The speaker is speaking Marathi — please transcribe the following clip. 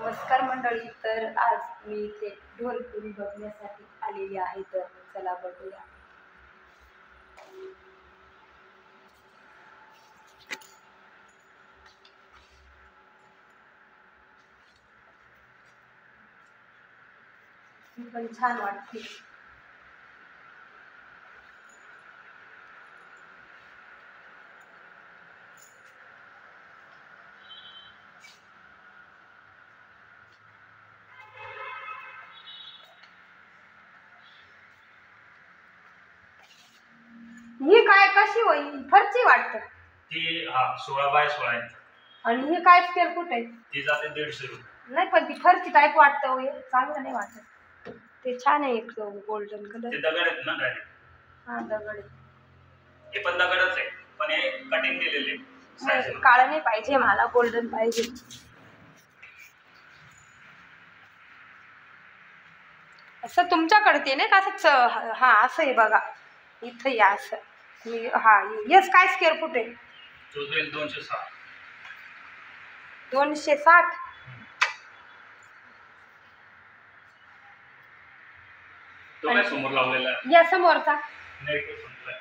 नमस्कार मंडळी. तर आज मी इथे ढोलपुरी बघण्यासाठी आलेली आहे. तर चला बघूया. पण छान वाटते. ही काय कशी होईल? फरची वाटतं ती 16 बाय 16 इंच. आणि ही काय स्केल कुठे आहे? ती जाते 150 रुपये. नाही पण ती फरची टाईप वाटतं हो. चांगलं नाही वाटत. ते छान आहे एक गोल्डन कलर. ते दगड आहेत ना डायरेक्ट. हा दगड आहे. हे पण दगडच आहे पण हे कटिंग केलेले नाही काळं नाही पाहिजे मला, गोल्डन पाहिजे. असं तुमच्याकडे ते नाही का असं हा असं आहे बघा इथं या असं. हा यस काय स्क्वेअर फूट आहे? 260. 260. तो काय समोर लावलेला या समोरचा नाही तो संपला.